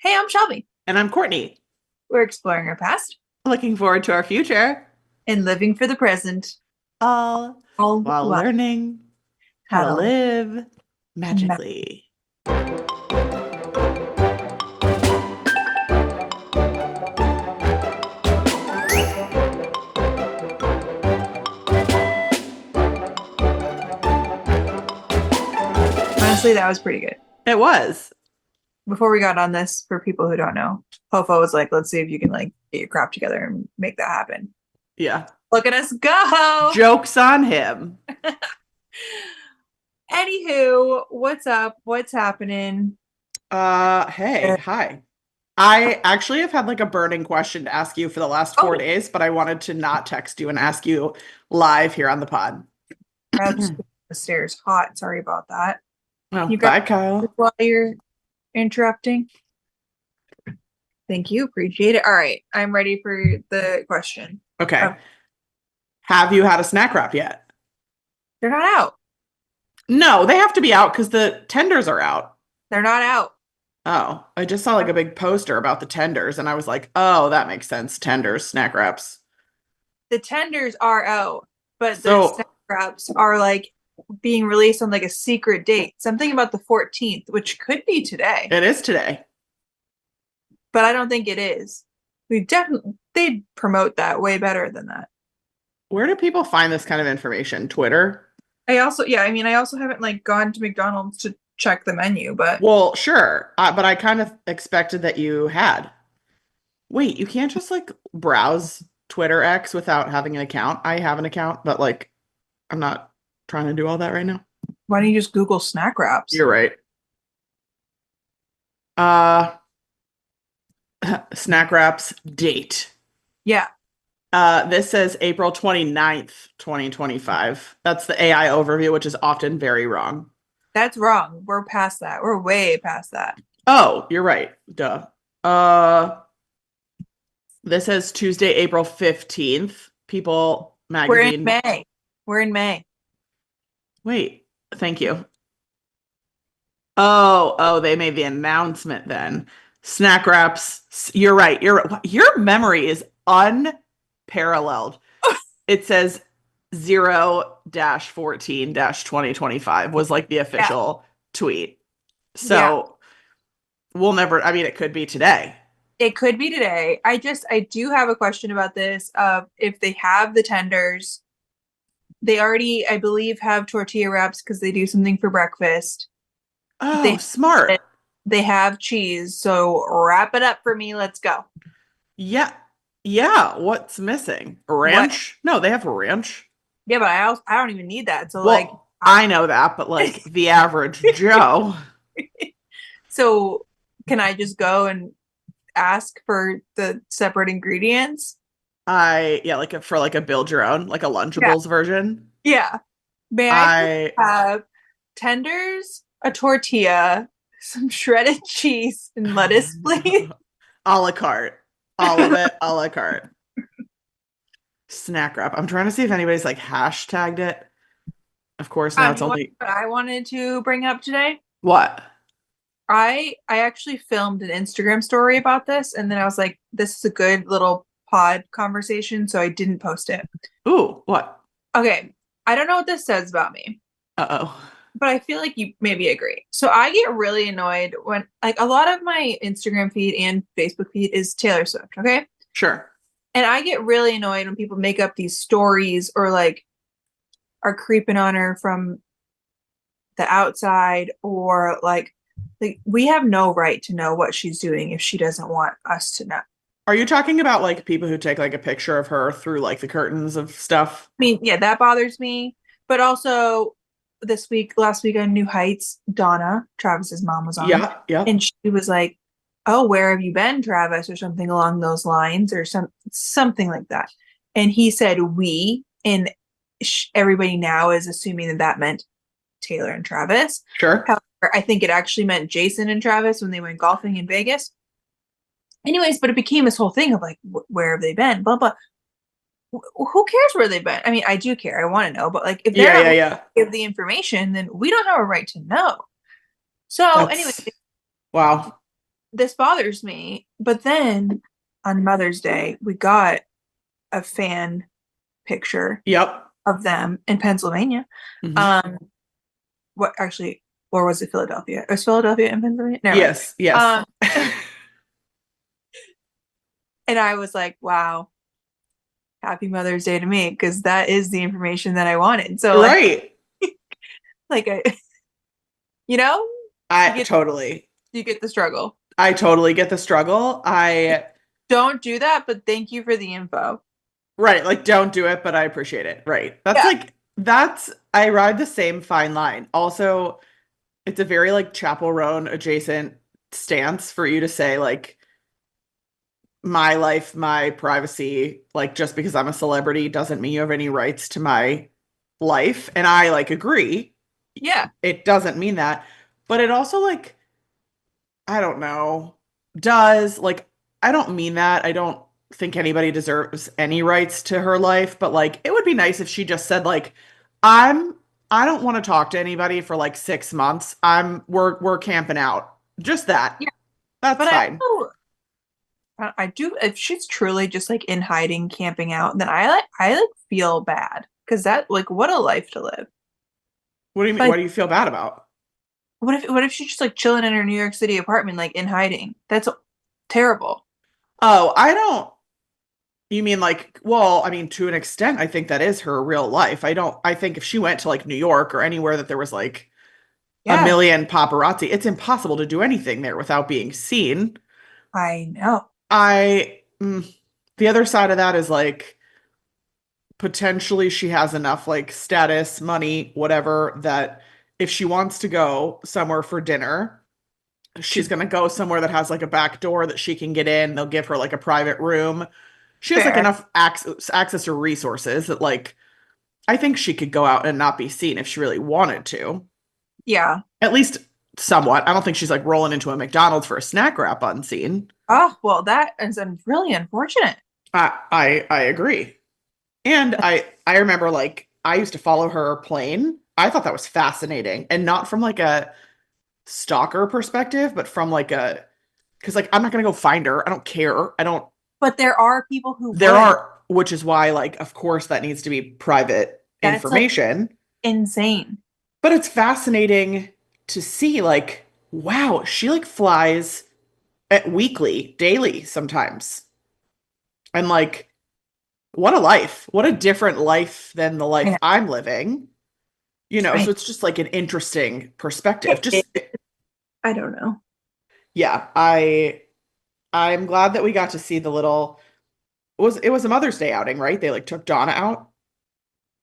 Hey, I'm Shelby. And I'm Courtney. We're exploring our past Looking forward to our future, and living for the present. all All while while learning how how to to live. live ma- magically. Honestly, that was pretty good. It was. Before we got on this, for people who don't know, Hofo was like, let's see if you can get your crap together and make that happen. Yeah. Look at us go. Joke's on him. Anywho, what's up? What's happening? Hey, hi. I actually have had like a burning question to ask you for the last 4 days, but I wanted to not text you and ask you live here on the pod. I'm just going the stairs hot. Sorry about that. Oh, You grab bye, Kyle. while you're interrupting. Thank you. Appreciate it. All right. I'm ready for the question. Okay. Have you had a snack wrap yet? They're not out. No, they have to be out because the tenders are out. They're not out. Oh, I just saw like a big poster about the tenders and I was like, oh, that makes sense. Tenders, snack wraps. The tenders are out, but the snack So wraps are being released on a secret date. Something about the 14th, which could be today, it is today. but I don't think it is. They'd promote that way better than that. Where do people find this kind of information? Twitter? I also haven't gone to McDonald's to check the menu, but Well, sure. But I kind of expected that you had. Wait, you can't just like browse Twitter X without having an account. I have an account, but like I'm not trying to do all that right now. why don't you just Google snack wraps? You're right. Uh snack wraps date. Yeah, This says April 29th, 2025. That's the AI overview, which is often very wrong. that's wrong. We're past that. We're way past that. Oh, you're right. Duh. Uh, this says Tuesday, April 15th. People We're in magazine. May. We're in May. Wait, thank you. Oh, they made the announcement then. Snack wraps. You're right. Your memory is unparalleled. It says 0-14-2025 was like the Yeah. official tweet. Yeah. So we'll never, I mean, it could be today. It could be today. I do have a question about this. If they have the tenders, they already, I believe, have tortilla wraps because they do something for breakfast. Oh, They smart. they have cheese, so wrap it up for me. Let's go. Yeah. Yeah. What's missing? What? Ranch? No, they have ranch. Yeah, but I don't even need that. So Well, I know that, but like the average Joe. so can I just go and ask for the separate ingredients? Yeah, like for like a build your own, like a Yeah. Lunchables version. Yeah. May I please I have tenders, a tortilla, some shredded cheese, and lettuce, please? a la carte. All of it a la carte. Snack wrap. I'm trying to see if anybody's like hashtagged it. Of course, now it's You want only what I wanted to bring up today? what? I actually filmed an Instagram story about this, and then I was like, this is a good little pod conversation, so I didn't post it. Ooh, what? Okay, I don't know what this says about me, Uh-oh. but I feel like you maybe agree. So I get really annoyed when a lot of my Instagram feed and Facebook feed is Taylor Swift, okay? Sure. And I get really annoyed when people make up these stories or are creeping on her from the outside or we have no right to know what she's doing if she doesn't want us to know. Are you talking about like people who take like a picture of her through like the curtains of stuff? I mean, yeah, that bothers me. But also last week on New Heights, Donna, Travis's mom was on, Yeah, yeah. and she was like, "Oh, where have you been, Travis?" or something along those lines, or something like that. And he said, "We," and everybody now is assuming that meant Taylor and Travis. Sure. However, I think it actually meant Jason and Travis when they went golfing in Vegas. Anyways, but it became this whole thing of where have they been? Blah blah. Who cares where they've been? I mean, I do care. I want to know, but if they're Yeah, not yeah, willing yeah. to give the information, then we don't have a right to know. So, anyway, That's wow. this bothers me. But then on Mother's Day, we got a fan picture Yep. of them in Pennsylvania. Hmm. Um, what actually, or was it Philadelphia? Was Philadelphia in Pennsylvania? Never mind. Yes, yes. Um, and I was like, wow, happy Mother's Day to me, because that is the information that I wanted. So Right. like I, you know, I you get totally. you get the struggle. I totally get the struggle. Don't do that, but thank you for the info. Right, like don't do it, but I appreciate it. Right. Yeah, I ride the same fine line. Also, it's a very like Chapel Roan adjacent stance for you to say like my life, my privacy, like just because I'm a celebrity doesn't mean you have any rights to my life. And I like agree. yeah, It doesn't mean that. But it also like I don't know, does like I don't mean that. I don't think anybody deserves any rights to her life, but like it would be nice if she just said like I'm I don't want to talk to anybody for like 6 months. We're camping out. Just that. yeah. That's But I fine. also I do, if she's truly just like in hiding, camping out, then I like feel bad because that, like, what a life to live. What do you mean? Like What do you feel bad about? what if she's just like chilling in her New York City apartment, like in hiding? That's terrible. Oh, I don't. You mean like, well, I mean, to an extent, I think that is her real life. I think if she went to like New York or anywhere that there was like a Yeah, million paparazzi, it's impossible to do anything there without being seen. I know. The other side of that is like potentially she has enough like status, money, whatever, that if she wants to go somewhere for dinner, she's She going to go somewhere that has like a back door that she can get in. They'll give her like a private room. She has like fair. enough access to resources that like I think she could go out and not be seen if she really wanted to. Yeah. At least somewhat. I don't think she's like rolling into a McDonald's for a snack wrap unseen. Oh, well, that is really unfortunate. I agree. And I remember like I used to follow her plane. I thought that was fascinating. And not from like a stalker perspective, but from like a because like I'm not gonna go find her. I don't care. I don't But there are people who there would. are which is why like of course that needs to be private That's like information. insane. But it's fascinating to see like, wow, she like flies at weekly, daily sometimes. And like, what a life. What a different life than the I life know. I'm living. So I, it's just like an interesting perspective. I don't know. Yeah, I'm glad that we got to see the little it was a Mother's Day outing, right? They like took Donna out.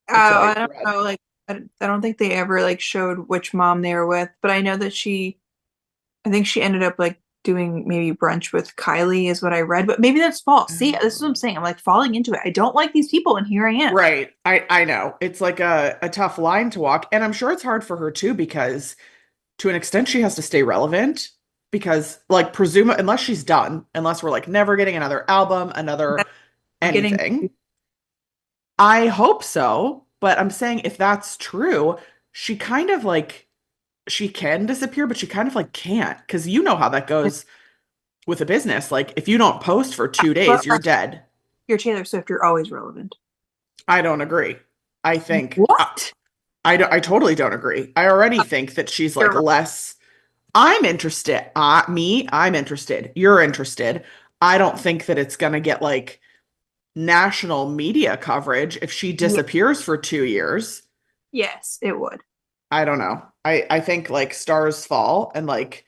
That's what I I don't read. know. Like, I don't think they ever like showed which mom they were with, but I know that I think she ended up like doing maybe brunch with Kylie, is what I read. But maybe that's false. See, this is what I'm saying. I'm like falling into it. I don't like these people, and here I am. Right. I know. It's like a tough line to walk. And I'm sure it's hard for her too, because to an extent she has to stay relevant. Because like presume unless she's done, unless we're like never getting another album, another I'm getting, anything. I hope so, but I'm saying if that's true, she kind of like she can disappear, but she kind of like can't. Because you know how that goes with a business. Like if you don't post for 2 days, but you're dead. you're Taylor Swift. You're always relevant. I don't agree. I think What? I totally don't agree. I already think that she's like You're less. I'm interested. I'm interested. You're interested. I don't think that it's gonna get like national media coverage if she yeah, disappears for 2 years. yes, it would. I don't know. I think like stars fall and like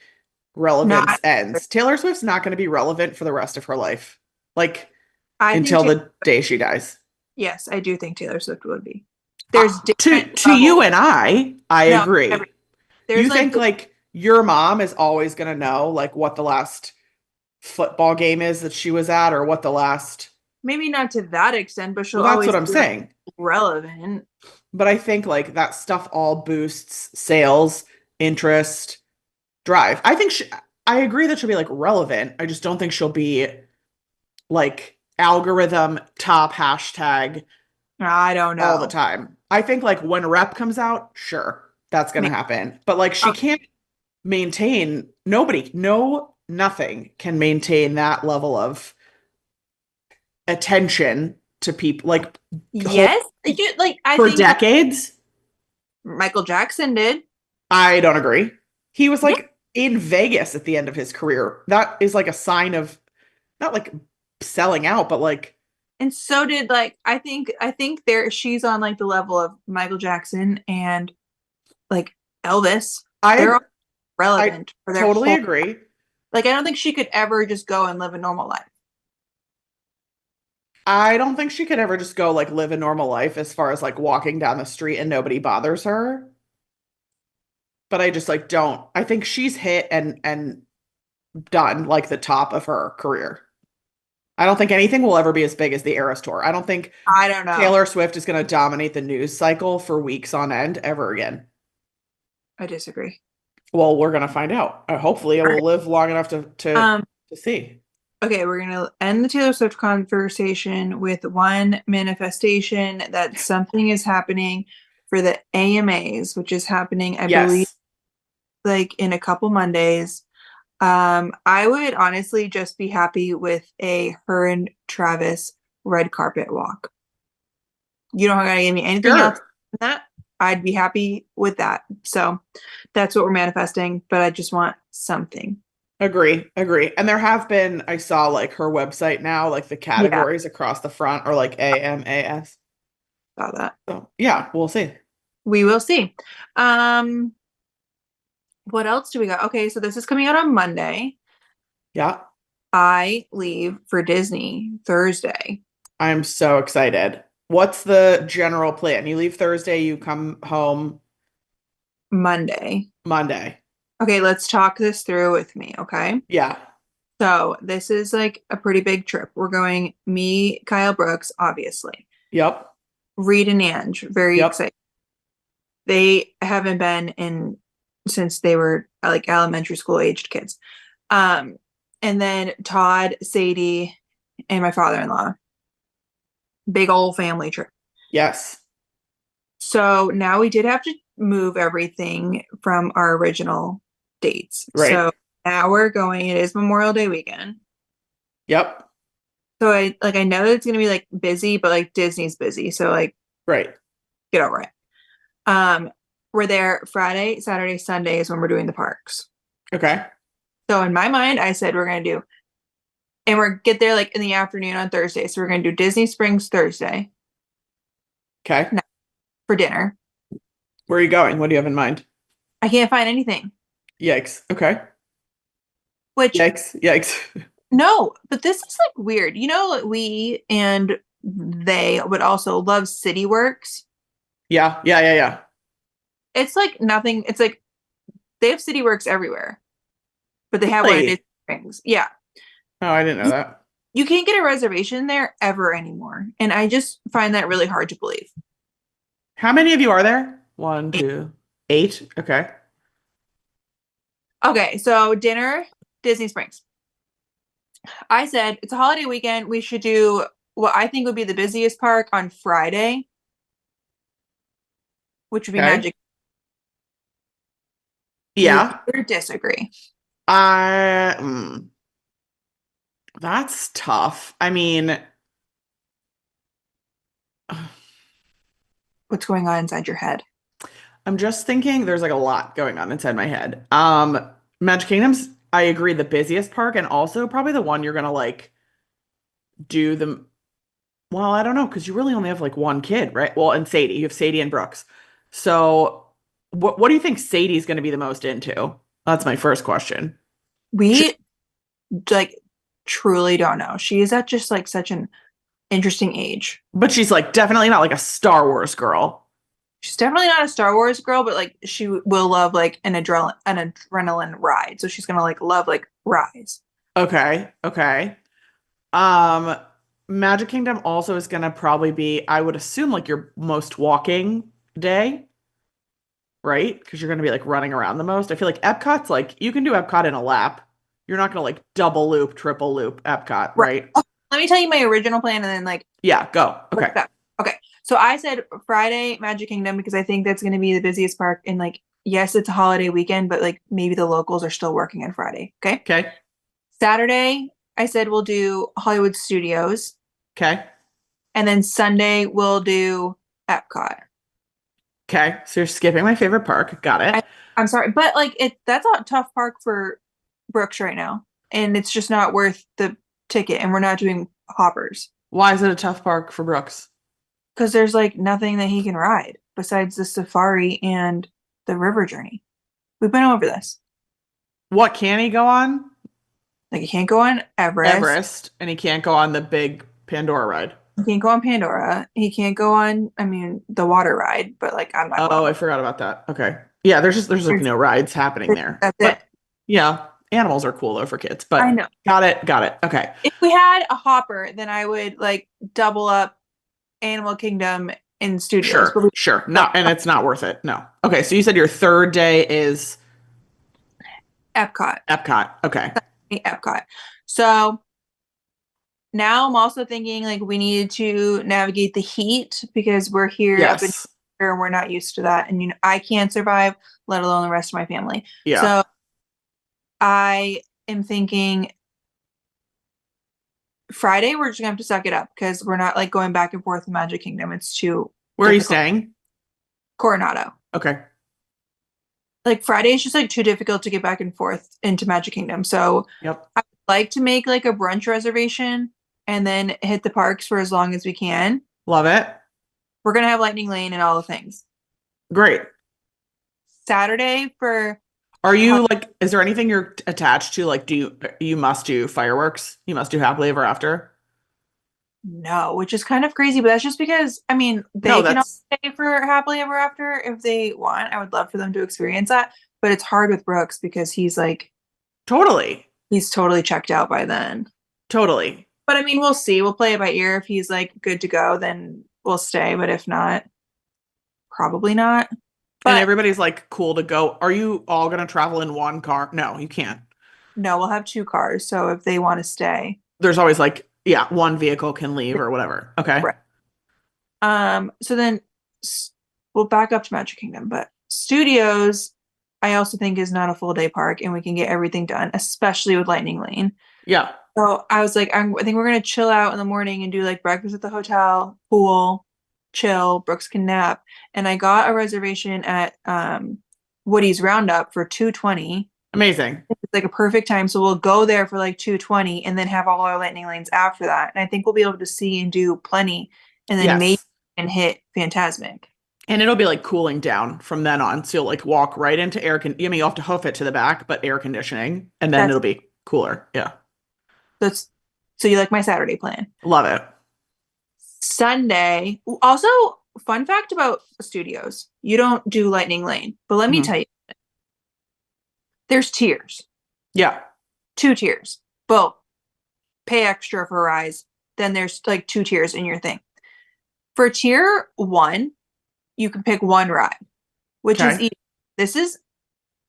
Not. relevance ends. Taylor Swift's not gonna be relevant for the rest of her life. Like I think. until the day she dies. Yes, I do think Taylor Swift would be. There's To different you levels. and I No, agree. there's You like think like your mom is always gonna know like what the last football game is that she was at or what the last maybe not to that extent, but she'll well that's always what I'm be like saying. relevant. But I think like that stuff all boosts sales, interest, drive. I agree that she'll be like relevant. I just don't think she'll be like algorithm top hashtag I don't all the know. time. I think like when rep comes out, sure, that's gonna Maybe, happen. But like she uh, can't maintain nobody, no nothing can maintain that level of attention to people like whole Yes, like I for think decades. Michael Jackson did. I don't agree. He was Yeah, like in Vegas at the end of his career. That is like a sign of not like selling out, but like and so did like I think there she's on like the level of Michael Jackson and like Elvis. They're I all I relevant for their totally whole agree. like I don't think she could ever just go and live a normal life. I don't think she could ever just go like live a normal life as far as like walking down the street and nobody bothers her. But I just like don't. I think she's hit and done like the top of her career. I don't think anything will ever be as big as the Eras Tour. I don't think I don't know. Taylor Swift is going to dominate the news cycle for weeks on end ever again. I disagree. Well, we're going to find out. Hopefully, it All will right. live long enough Um, to see. okay, we're gonna end the Taylor Swift conversation with one manifestation that something is happening for the AMAs, which is happening, I believe, Yes. like in a couple Mondays. I would honestly just be happy with a her and Travis red carpet walk. You don't gotta give me anything else Sure. than that. I'd be happy with that. So that's what we're manifesting, but I just want something. Agree. Agree. And there have been, I saw like her website now, like the Yeah, categories across the front are like AMAS. about that. So, yeah, we'll see. We will see. Um, what else do we got? Okay, so this is coming out on Monday. Yeah. I leave for Disney Thursday. I'm so excited. What's the general plan? You leave Thursday, you come home Monday. Monday. Okay, let's talk this through with me, okay? Yeah. So this is like a pretty big trip. We're going me, Kyle Brooks, obviously. Yep. Reed and Ange, very Yep. excited. They haven't been in since they were like elementary school aged kids. Um, and then Todd, Sadie, and my father-in-law. Big old family trip. Yes. So now we did have to move everything from our original dates. Right. So now we're going, it is Memorial Day weekend. Yep. So I know that it's gonna be like busy, but like Disney's busy. So like Right. get over it. Um, we're there Friday, Saturday, Sunday is when we're doing the parks. Okay. So in my mind, I said we're gonna do and we're get there like in the afternoon on Thursday. So we're gonna do Disney Springs Thursday Okay. for dinner. Where are you going? What do you have in mind? I can't find anything. Yikes. Okay. Which Yikes. Yikes. no, but this is like weird. You know, we and they would also love City Works. Yeah. Yeah. Yeah. Yeah. It's like nothing. It's like they have City Works everywhere, but they have one at Disney Really? Springs. Yeah. Oh, I didn't know You, that. you can't get a reservation there ever anymore. And I just find that really hard to believe. How many of you are there? One, two, eight. Okay. Okay, so dinner, Disney Springs. I said it's a holiday weekend. We should do what I think would be the busiest park on Friday, which would be Okay. Magic. Do you agree Yeah. or disagree? I, that's tough. I mean, What's going on inside your head? I'm just thinking there's like a lot going on inside my head. Magic Kingdom's, I agree, the busiest park and also probably the one you're gonna like do the, well, I don't know, because you really only have like one kid, right? Well, and Sadie, you have Sadie and Brooks. So what do you think Sadie's gonna be the most into? That's my first question. She, We like truly don't know. She is at just like such an interesting age. but she's like definitely not like a Star Wars girl. She's definitely not a Star Wars girl, but like she will love like an adrenaline ride. So she's gonna like love like rides. Okay, okay. Um, Magic Kingdom also is gonna probably be, I would assume, like your most walking day, right? Because you're gonna be like running around the most. I feel like Epcot's like you can do Epcot in a lap. You're not gonna like double loop, triple loop Epcot, Right. right? Oh, let me tell you my original plan and then like Yeah, go. what's Okay. up. Okay. So I said Friday Magic Kingdom because I think that's gonna be the busiest park and like yes, it's a holiday weekend, but like maybe the locals are still working on Friday. Okay. Okay. Saturday, I said we'll do Hollywood Studios, Okay. and then Sunday we'll do Epcot. Okay. So you're skipping my favorite park. Got it. I, I'm sorry, but like that's a tough park for Brooks right now, and it's just not worth the ticket, and we're not doing hoppers Why is it a tough park for Brooks? because there's like nothing that he can ride besides the safari and the river journey. We've been over this. What can he go on? Like he can't go on Everest. Everest, and he can't go on the big Pandora ride. He can't go on Pandora. He can't go on, I mean, the water ride, but like I'm not going Oh, on I the forgot about that. Okay. Yeah, there's like there's, no rides happening there. that's it. But yeah, animals are cool though for kids. I But know. got it, got it. Okay. If we had a hopper, then I would like double up Animal Kingdom in studios, but Sure, we sure. don't. Not and it's not worth it. No. Okay, so you said your third day is Epcot. Epcot. Okay. Epcot. So now I'm also thinking like we needed to navigate the heat because we're here up in Yes. here and we're not used to that. And you know, I can't survive, let alone the rest of my family. Yeah. So I am thinking Friday we're just gonna have to suck it up because we're not like going back and forth in Magic Kingdom. It's too Where are you difficult. staying? Coronado. Okay. Like Friday is just like too difficult to get back and forth into Magic Kingdom. So Yep. I'd like to make like a brunch reservation and then hit the parks for as long as we can. Love it. We're gonna have Lightning Lane and all the things. Great. Saturday for Are Hol- you like, is there anything you're attached to? Like, you must do fireworks? You must do happily ever after? no, which is kind of crazy, but that's just because I mean No, they can all that's stay for happily ever after if they want. I would love for them to experience that, but it's hard with Brooks because he's like totally, he's totally checked out by then. totally. But I mean, we'll see. We'll play it by ear. If he's like good to go, then we'll stay. But if not, probably not. And But everybody's like cool to go. Are you all gonna travel in one car? No, you can't. no, we'll have two cars. So if they want to stay, There's always like, yeah, one vehicle can leave or whatever. Okay. right. So then we'll back up to Magic Kingdom, but Studios, I also think is not a full day park, and we can get everything done, especially with Lightning Lane. Yeah. So I was like, I think we're gonna chill out in the morning and do like breakfast at the hotel, pool, chill. Brooks can nap, and I got a reservation at Woody's Roundup for 2:20. Amazing. It's like a perfect time, so we'll go there for like 2:20, and then have all our lightning lanes after that. And I think we'll be able to see and do plenty, and then maybe Yes. and hit Fantasmic. And it'll be like cooling down from then on. So you'll like walk right into I mean, you'll have to hoof it to the back, but air conditioning, and then That's it'll be cooler. Yeah. that's so you like my Saturday plan. Love it. Sunday, also fun fact about studios, you don't do Lightning Lane, but let me Mhm. tell you, there's tiers, Yeah. two tiers. Boom, pay extra for rides. Then there's like two tiers in your thing. For tier one, you can pick one ride, which is Okay. easy. This is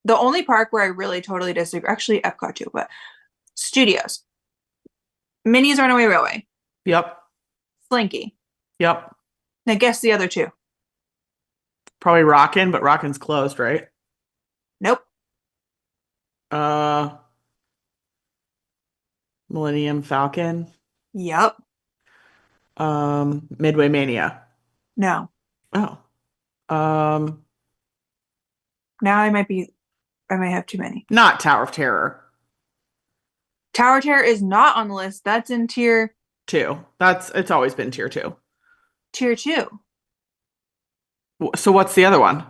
the only park where I really totally disagree. Actually, Epcot too, but studios, Minnie's Runaway Railway, Yep. Slinky. Yep. Now guess the other two. Probably Rockin', but Rockin's closed, right? Nope. Uh, Millennium Falcon. Yep. Midway Mania. No. Oh. Um, Now I might have too many. not Tower of Terror. Tower Terror is not on the list. That's in Two. It's always been tier two. tier two. So what's the other one?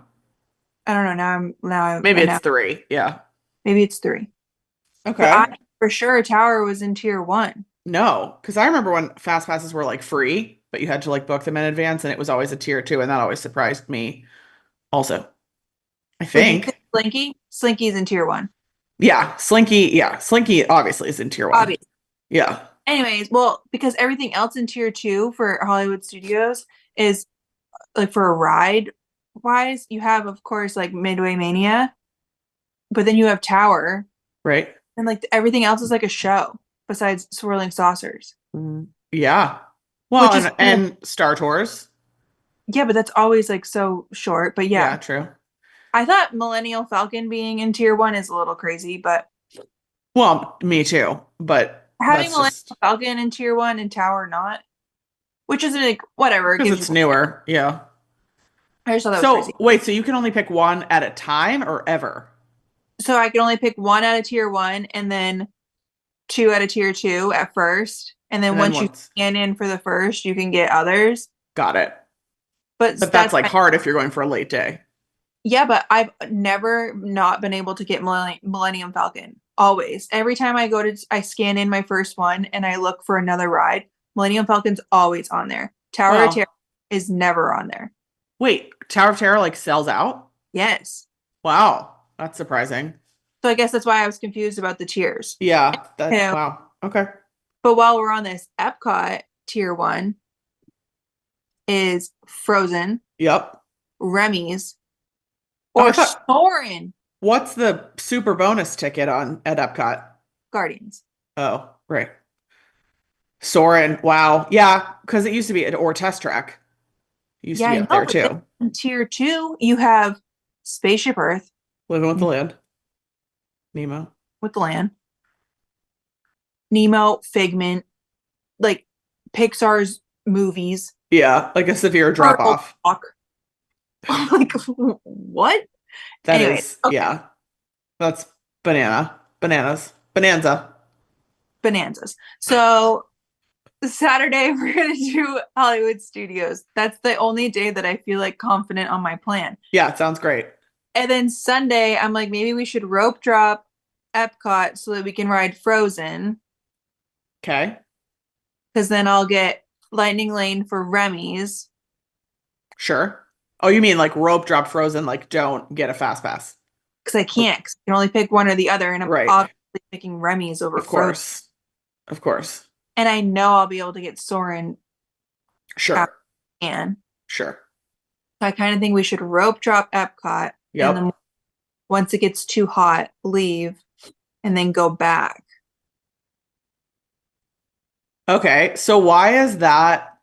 I don't know. Maybe it's Now three. Yeah. maybe it's three. But Okay. I for sure Tower was in tier one. No, because I remember when fast passes were like free, but you had to like book them in advance, and it was always a tier two, and that always surprised me. Also, I So do you think think, Slinky? Slinky's in tier one. yeah, Slinky, yeah, Slinky obviously is in tier one. Obvious. Yeah, Anyways, well, because everything else in tier two for Hollywood Studios is like for a ride wise, you have of course like Midway Mania, but then you have Tower, right. and like everything else is like a show besides swirling saucers. Yeah. Well, Which is and Star Tours. yeah, but that's always like so short. But Yeah, yeah, true. I thought Millennial Falcon being in tier one is a little crazy, but Well, me too, but Having that's Millennium just Falcon in tier one and Tower not, which is like whatever. It because gives you. it's newer. Yeah. I just thought that was crazy. So wait, so you can only pick one at a time or ever? So I can only pick one out of tier one and then two out of tier two at first. And then And then once you once. scan in for the first, you can get others. Got it. But But that's that's like hard if you're going for a late day. yeah, but I've never not been able to get Millennium Falcon. Always. Every time I scan in my first one and I look for another ride, Millennium Falcon's always on there. Tower of Terror Well, is never on there. wait, Tower of Terror like sells out? Yes. Wow, that's surprising. So I guess that's why I was confused about the tiers. Yeah, You that know, wow. Okay. but while we're on this, Epcot tier one is Frozen, Yep. Remy's, Oh, I or thought Soarin' what's the super bonus ticket on at Epcot? Guardians. Oh, right. Soarin'. Wow. Yeah, because it used to be at or Test Track. It used to Yeah, be I up know, there but then too. in tier two, you have Spaceship Earth Living with the Land. Nemo. with the land, Nemo, Figment, like Pixar's movies, Yeah, like a severe drop Turtle off. Talk. I'm like, what? That Anyway, is, okay, yeah. That's banana. Bananas. Bonanza. Bonanzas. So Saturday we're gonna do Hollywood Studios. That's the only day that I feel like confident on my plan. Yeah, it sounds great. And then Sunday, I'm like, maybe we should rope drop Epcot so that we can ride Frozen, Okay. because then I'll get Lightning Lane for Remy's. Sure. Oh, you mean like rope drop Frozen, like don't get a fast pass. Because I can't, because I can only pick one or the other, and I'm Right. obviously picking Remy's over Of Frozen. course. Of course. And I know I'll be able to get Soren Sure. after can. Sure. So I kind of think we should rope drop Epcot and then Yep. once it gets too hot, leave and then go back. Okay. So why is that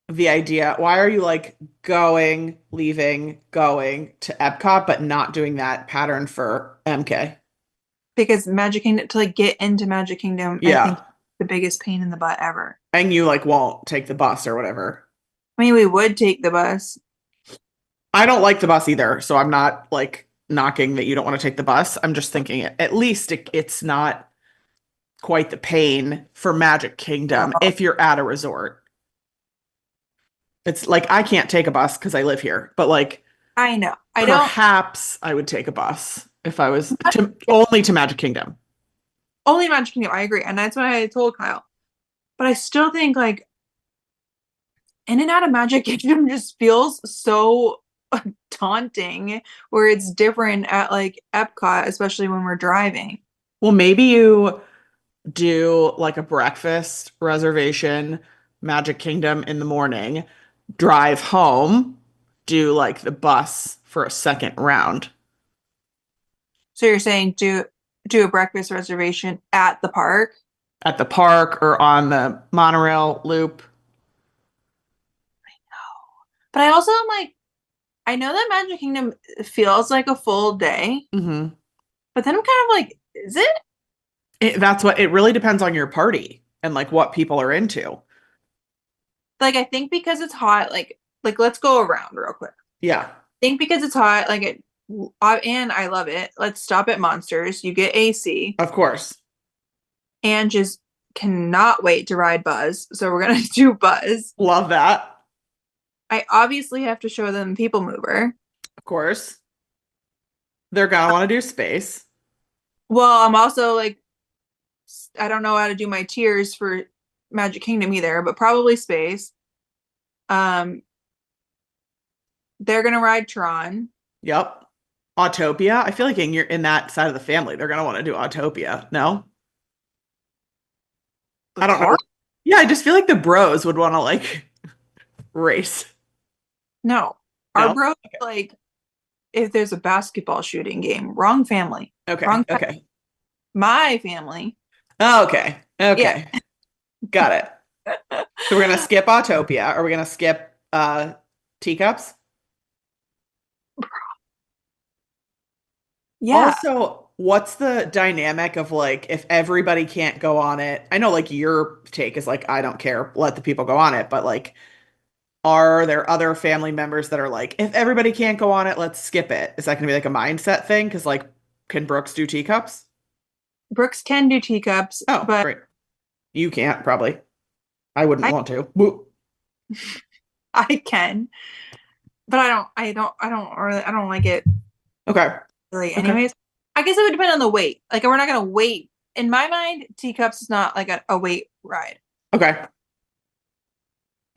the idea? Why are you like going, leaving, going to Epcot, but not doing that pattern for MK? Because Magic Kingdom, to like get into Magic Kingdom, I think Yeah. the biggest pain in the butt ever. And you like won't take the bus or whatever. I mean, we would take the bus. I don't like the bus either, so I'm not like knocking that you don't want to take the bus. I'm just thinking at least it's not quite the pain for Magic Kingdom Oh, if you're at a resort. It's like I can't take a bus because I live here, but like I know. I don't perhaps I would take a bus if I was to only to Magic Kingdom. only Magic Kingdom. I agree, and that's what I told Kyle. But I still think like in and out of Magic Kingdom just feels so daunting, where it's different at like Epcot, especially when we're driving. Well, maybe you do like a breakfast reservation, Magic Kingdom in the morning, drive home, do like the bus for a second round So you're saying do a breakfast reservation at the park? at the park or on the monorail loop. But I also am like, I know that Magic Kingdom feels like a full day, Hmm. but then I'm kind of like, is it? That's what it really depends on your party and like what people are into. Like I think because it's hot, like let's go around real quick. Yeah, I think because it's hot, like it, and I love it. Let's stop at Monsters. You get AC, of course. and just cannot wait to ride Buzz. So we're gonna do Buzz. Love that. I obviously have to show them People Mover. Of course. They're gonna want to do space. Well, I'm also like, I don't know how to do my tiers for Magic Kingdom either, but probably Space. Um, they're gonna ride Tron. Yep. Autopia. I feel like you're in that side of the family, they're gonna want to do Autopia. No? The I don't know. car? Yeah, I just feel like the bros would want to like race. No. Our No? bro, like, if there's a basketball shooting game, wrong family. Okay. Wrong family. Okay. My family. Okay. Yeah. Okay. Got it. So we're gonna skip Autopia. Are we gonna skip teacups? Yeah. Also, what's the dynamic of like if everybody can't go on it? I know like your take is like I don't care, let the people go on it, but like are there other family members that are like if everybody can't go on it, let's skip it? Is that going to be like a mindset thing? Because like can Brooks do teacups? Brooks can do teacups, Oh, but great. You can't probably. I wouldn't I want to. Woo. I can, but I don't like it Okay. really. Okay. Anyways, I guess it would depend on the weight. Like we're not gonna wait. In my mind, teacups is not like a weight ride. Okay.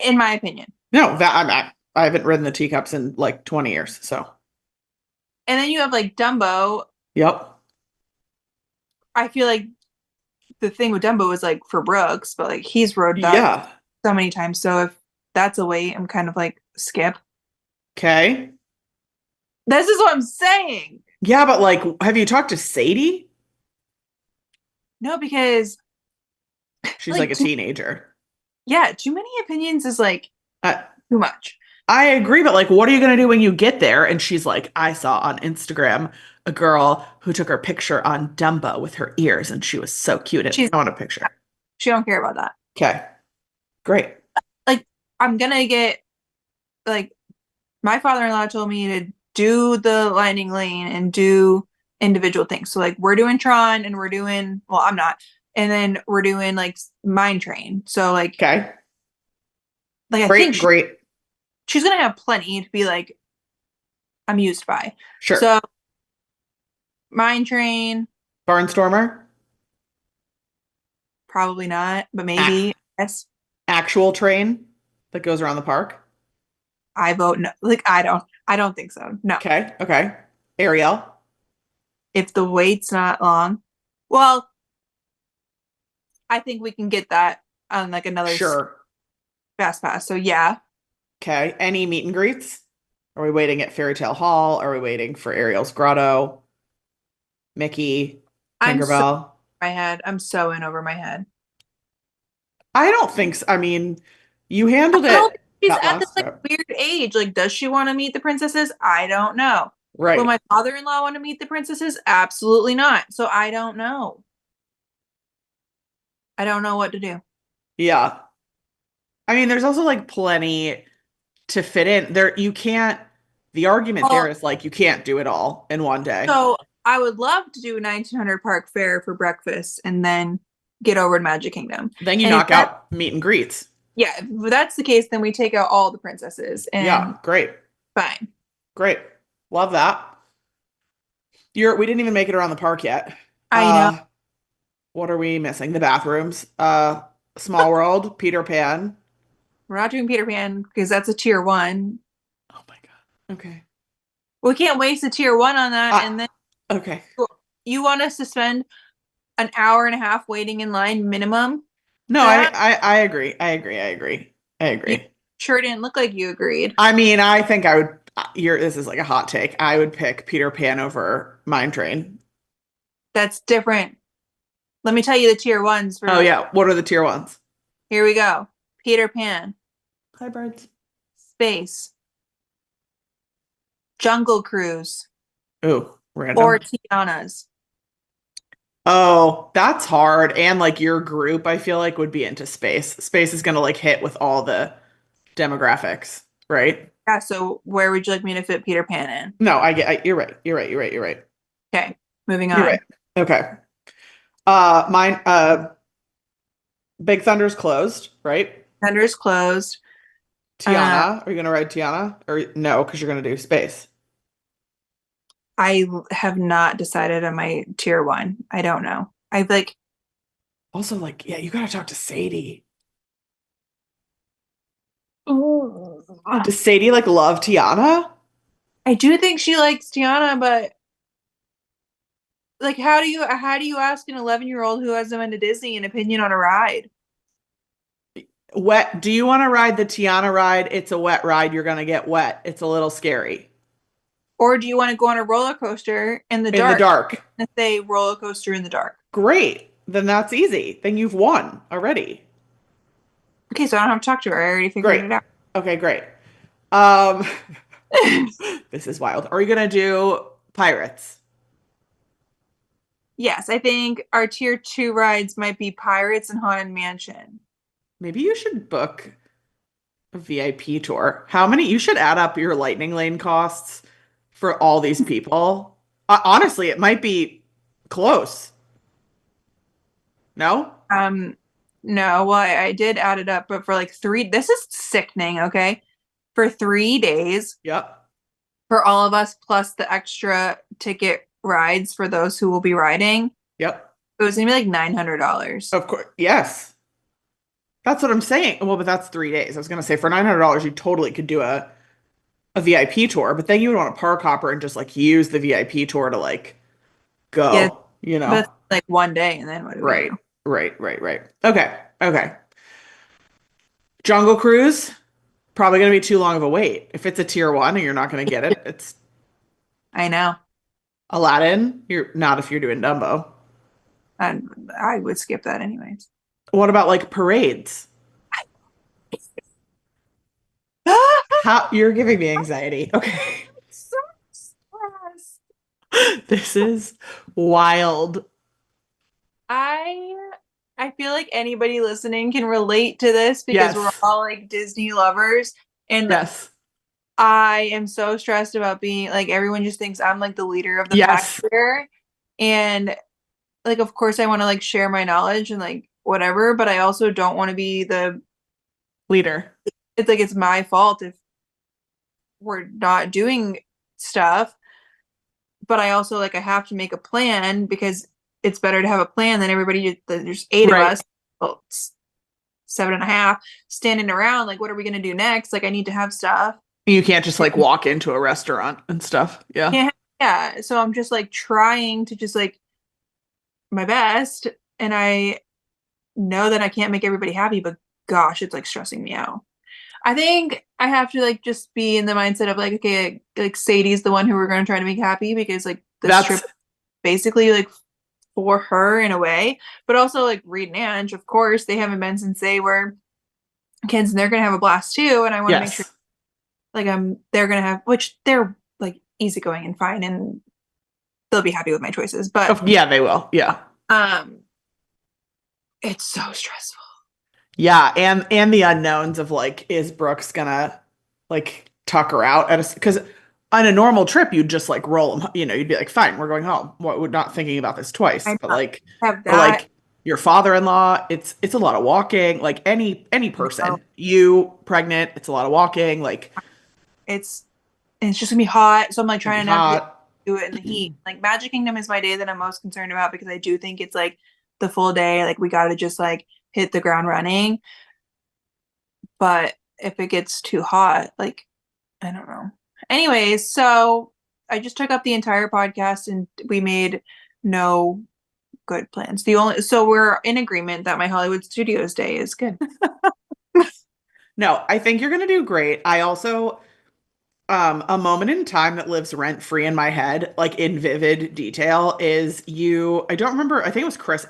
In my opinion. No, that I haven't ridden the teacups in like 20 years, so. And then you have like Dumbo. Yep. I feel like the thing with Dumbo is like for Brooks, but like he's rode that Yeah. so many times. So if that's a weight, I'm kind of like skip. Okay. This is what I'm saying. Yeah, but like, have you talked to Sadie? No, because She's like like a teenager. yeah, too many opinions is like I, too much. I agree, but like, what are you going to do when you get there? And she's like, I saw on Instagram a girl who took her picture on Dumbo with her ears, and she was so cute. And She's I want a picture. she don't care about that. Okay, great. Like I'm gonna get like my father-in-law told me to do the lightning lane and do individual things. So like we're doing Tron and we're doing well, I'm not. And then we're doing like Mine Train. So Okay, like I think great, great. she's gonna have plenty to be like amused by. Sure. So Mine Train, Barnstormer, probably not, but A maybe. Yes. actual train that goes around the park. I vote no. Like I don't think so. No. Okay, okay. Ariel, If the wait's not long. Well, I think we can get that on like another sure. fast pass. So yeah, Okay. Any meet and greets? Are we waiting at Fairy Tale Hall? Are we waiting for Ariel's Grotto? Mickey, I'm so Tinkerbell? in my head. I'm so in over my head. I don't think so. I mean, you handled I don't it think she's that at this last like trip. weird age. Like, does she want to meet the princesses? I don't know. Will Right. my father-in-law want to meet the princesses? Absolutely not. So I don't know. I don't know what to do. Yeah. I mean, there's also like plenty to fit in. There, you can't, the argument there Well, is like you can't do it all in one day. so I would love to do 1900 Park Fair for breakfast and then get over to Magic Kingdom. Then you And if knock that, out meet and greets. yeah, if that's the case, then we take out all the princesses Yeah, and great. fine. Great. Love that. We didn't even make it around the park yet. I know Uh, what are we missing? The bathrooms. Small World, Peter Pan. we're not doing Peter Pan because that's a tier one. Oh my God. Okay. We can't waste a tier one on that. Uh, And then okay. you want us to spend an hour and a half waiting in line minimum No, for I, that? I I agree. I agree. I agree. I You agree. sure didn't look like you agreed. I mean, I think I would this is like a hot take. I would pick Peter Pan over Mine Train. That's different. Let me tell you the tier ones Oh for yeah. What are the tier ones? here we go. Peter Pan, Hybrids. Space, Jungle Cruise, Ooh, or random. Tiana's. Oh, that's hard. And like your group, I feel like would be into space. Space is gonna like hit with all the demographics, right? Yeah, so where would you like me to fit Peter Pan in? No, you're right. You're right. You're right. You're right. Okay, moving You're right. on. Okay. Mine Big Thunder's closed, right? Thunder's closed. Uh, Tiana, are you gonna ride Tiana? Or no, because you're gonna do space. I have not decided on my tier one. I don't know. I like Also, like, yeah, you gotta talk to Sadie. I Does Sadie like love Tiana? do think she likes Tiana, but like how do you ask an 11-year-old who hasn't been to Disney an opinion on a ride? Wet. Do you want to ride the Tiana ride? It's a wet ride. You're gonna get wet. It's a little scary. Or do you want to go on a roller coaster in the In the dark? dark. And say roller coaster in the dark. Great. Then that's easy. Then you've won already. Okay, so I don't have to talk to her. I already figured Great. it out. Okay, great. Um, this is wild. Are you gonna do pirates? Yes, I think our tier two rides might be Pirates and Haunted Mansion. Maybe you should book a VIP tour. How many? You should add up your lightning lane costs for all these people. Honestly, it might be close. No? Um, no, well, I did add it up, but for like three, this is sickening, okay? For 3 days, Yep. for all of us, plus the extra ticket rides for those who will be riding, Yep. it was gonna be like $900. Of course. Yes. That's what I'm saying. Well, but that's 3 days. I was gonna say for $900, you totally could do a VIP tour, but then you would want a park hopper and just like use the VIP tour to like Yeah, go, you but it's know? like one day, and then what do we Right. do? Right. Okay. Okay. Jungle Cruise, probably gonna be too long of a wait. If it's a tier one and you're not gonna get it, it's I know. Aladdin. You're not if you're doing Dumbo. And I would skip that anyways. What about like parades? How you're giving me anxiety. Okay. So stressed. This is wild. I I feel like anybody listening can relate to this because we're Yes. all like Disney lovers. And Yes. I am so stressed about being like everyone just thinks I'm like the leader of the pack Yes. here. And like of course I want to like share my knowledge and like whatever, but I also don't want to be the Leader. it's like it's my fault if we're not doing stuff. But I also like I have to make a plan because it's better to have a plan than everybody. There's eight of Right. us, well, seven and a half, standing around. Like, what are we gonna do next? Like, I need to have stuff. You can't just like walk into a restaurant and stuff. Yeah. Yeah, yeah. So I'm just like trying to just like my best, and I know that I can't make everybody happy, but gosh, it's like stressing me out. I think I have to like just be in the mindset of like, okay, like Sadie's the one who we're gonna try to make happy because like this That's trip basically like for her in a way, but also like Reed and Ange, of course, they haven't been since they were kids and they're gonna have a blast too. And I want to make sure yes. like they're gonna have which they're like easygoing and fine and they'll be happy with my choices. But Yeah, they will. Yeah. um it's so stressful. Yeah, and the unknowns of like, is Brooks gonna like tuck her out at a because on a normal trip you'd just like roll them, you'd be like, fine, we're going home. What we're not thinking about this twice. I But like have for that. like your father-in-law, it's a lot of walking. Like any You know, person, you pregnant, it's a lot of walking. Like it's it's just gonna be hot. So I'm like it'd be trying to navigate hot. do it in the heat. Like Magic Kingdom is my day that I'm most concerned about because I do think it's like the full day. Like we gotta just like hit the ground running. But if it gets too hot, like I don't know. Anyways, so I just took up the entire podcast and we made no good plans. The only so we're in agreement that my Hollywood Studios day is good. No, I think you're gonna do great. I also a moment in time that lives rent free in my head, like in vivid detail, is I don't remember, I think it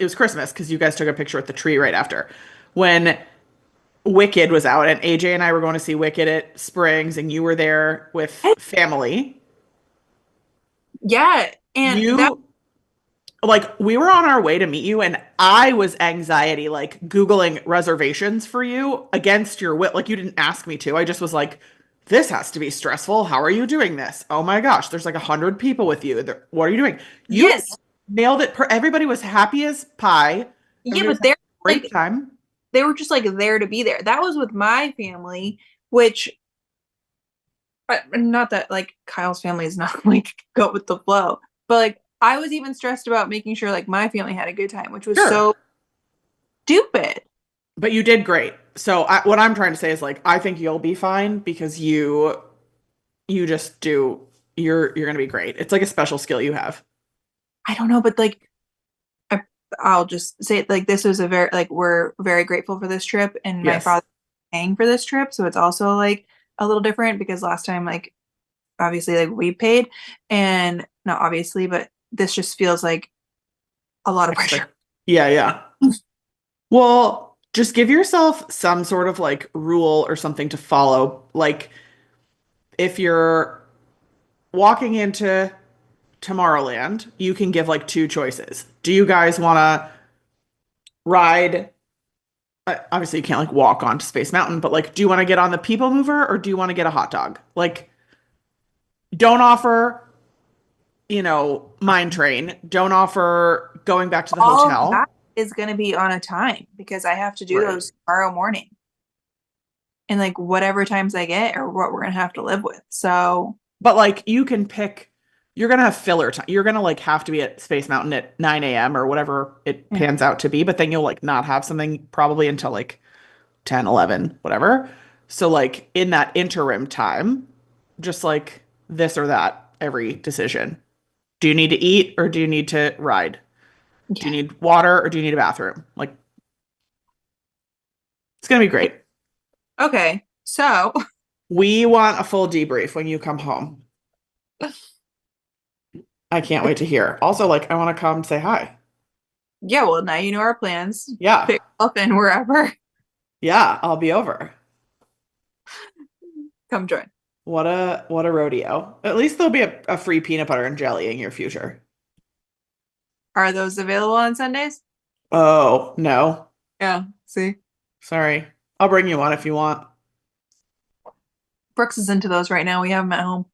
was Christmas because you guys took a picture at the tree right after when Wicked was out and AJ and I were going to see Wicked at Springs and you were there with family. Yeah, and that You like we were on our way to meet you and I was anxiety like Googling reservations for you against your will. Like you didn't ask me to. I just was like, this has to be stressful. How are you doing this? Oh my gosh, there's like 100 people with you. What are you doing? You yes, nailed it. Everybody was happy as pie. yeah, Everybody was but having they're a great like time. they were just like there to be there. That was with my family, which not that like Kyle's family is not like go with the flow, but like I was even stressed about making sure like my family had a good time, which was Sure. so stupid. But you did great. So what I'm trying to say is like I think you'll be fine because you just do you're gonna be great. It's like a special skill you have. I don't know, but like I, I'll just say it like this was a very like we're very grateful for this trip, and my Yes. father paying for this trip, so it's also like a little different because last time like obviously like we paid, and not obviously, but this just feels like a lot of pressure. Extra. Yeah. Well, just give yourself some sort of like rule or something to follow. Like if you're walking into Tomorrowland, you can give like two choices. Do you guys want to ride? Obviously, you can't like walk onto Space Mountain, but like, do you want to get on the People Mover or do you want to get a hot dog? Like, don't offer, mine train. Don't offer going back to the All of that hotel. is going to be on a time because I have to do Right. those tomorrow morning and like whatever times I get or what we're going to have to live with. So, But like, you can pick, you're going to have filler time. You're going to like have to be at Space Mountain at 9 a.m. or whatever it yeah. pans out to be, but then you'll like not have something probably until like 10, 11, whatever. So like in that interim time, just like this or that, every decision. Do you need to eat or do you need to ride? Do you Yeah. need water or do you need a bathroom? Like it's gonna be great. Okay. So, We want a full debrief when you come home. I can't wait to hear. Also, like I want to come say hi. yeah, well, now you know our plans. Yeah. Pick up and wherever. Yeah, I'll be over. Come join. What a rodeo. At least there'll be a free peanut butter and jelly in your future. Are those available on Sundays? Oh, no. Yeah. See, Sorry. I'll bring you one if you want. Brooks is into those right now. We have them at home.